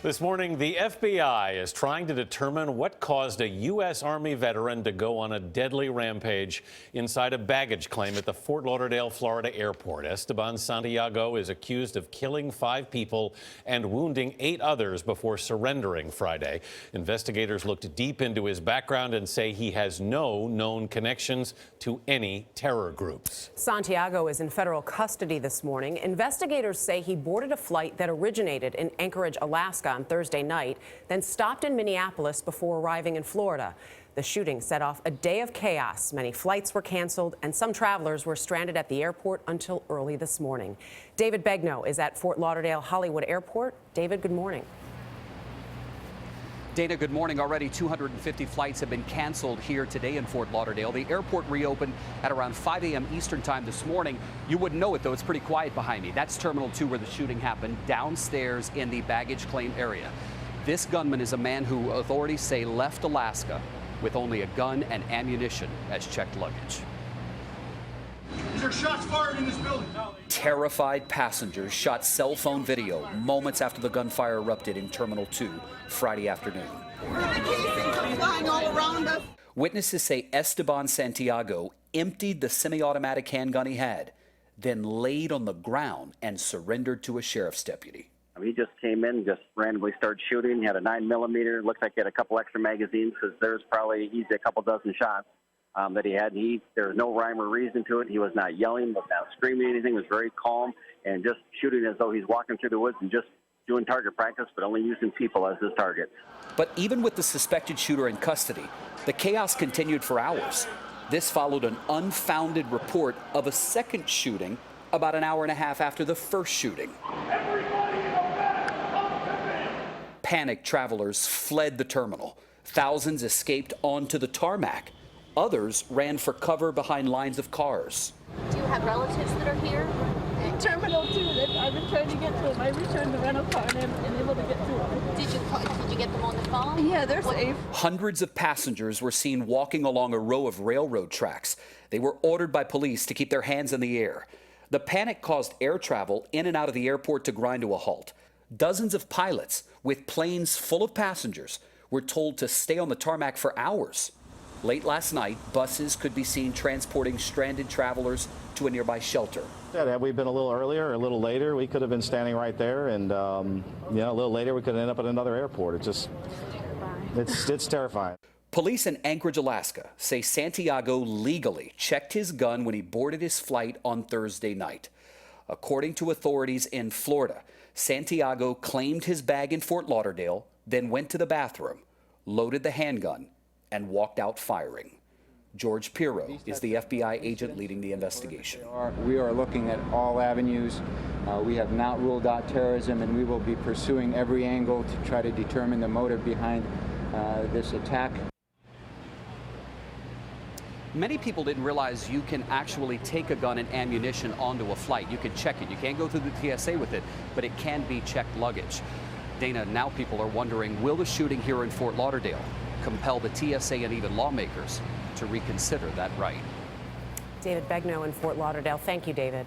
This morning, the FBI is trying to determine what caused a U.S. Army veteran to go on a deadly rampage inside a baggage claim at the Fort Lauderdale, Florida airport. Esteban Santiago is accused of killing 5 people and wounding 8 others before surrendering Friday. Investigators looked deep into his background and say he has no known connections to any terror groups. Santiago is in federal custody this morning. Investigators say he boarded a flight that originated in Anchorage, Alaska on Thursday night, then stopped in Minneapolis before arriving in Florida. The shooting set off a day of chaos. Many flights were canceled, and some travelers were stranded at the airport until early this morning. David Begnaud is at Fort Lauderdale Hollywood Airport. David, good morning. Dana, good morning. Already 250 flights have been canceled here today in Fort Lauderdale. The airport reopened at around 5 a.m. Eastern time this morning. You wouldn't know it, though. It's pretty quiet behind me. That's Terminal 2 where the shooting happened, downstairs in the baggage claim area. This gunman is a man who authorities say left Alaska with only a gun and ammunition as checked luggage. There are shots fired in this building. Terrified passengers shot cell phone video moments after the gunfire erupted in Terminal 2 Friday afternoon. Flying all around us. Witnesses say Esteban Santiago emptied the semi-automatic handgun he had, then laid on the ground and surrendered to a sheriff's deputy. He just came in, just randomly started shooting. He had a 9mm. Looks like he had a couple extra magazines because there's probably easy a couple dozen shots that he had. There was no rhyme or reason to it. He was not yelling, was not screaming anything. He was very calm and just shooting as though he's walking through the woods and just doing target practice, but only using people as his targets. But even with the suspected shooter in custody, the chaos continued for hours. This followed an unfounded report of a second shooting about an hour and a half after the first shooting. Panicked travelers fled the terminal. Thousands escaped onto the tarmac. Others ran for cover behind lines of cars. Do you have relatives that are here? Terminal 2, I've been trying to get to them. I returned the rental car and I've been able to get to them. Did you get them on the phone? Yeah, they're safe. Hundreds of passengers were seen walking along a row of railroad tracks. They were ordered by police to keep their hands in the air. The panic caused air travel in and out of the airport to grind to a halt. Dozens of pilots with planes full of passengers were told to stay on the tarmac for hours. Late last night, buses could be seen transporting stranded travelers to a nearby shelter. Had we been a little earlier or a little later, we could have been standing right there, and a little later we could end up at another airport. It's terrifying. Police in Anchorage, Alaska say Santiago legally checked his gun when he boarded his flight on Thursday night. According to authorities in Florida, Santiago claimed his bag in Fort Lauderdale, then went to the bathroom, loaded the handgun, and walked out firing. George Pirro is the FBI agent leading the investigation. We are looking at all avenues. We have not ruled out terrorism, and we will be pursuing every angle to try to determine the motive behind this attack. Many people didn't realize you can actually take a gun and ammunition onto a flight. You can check it. You can't go through the TSA with it, but it can be checked luggage. Dana, now people are wondering, will the shooting here in Fort Lauderdale compel the TSA and even lawmakers to reconsider that right? David Begnaud in Fort Lauderdale. Thank you, David.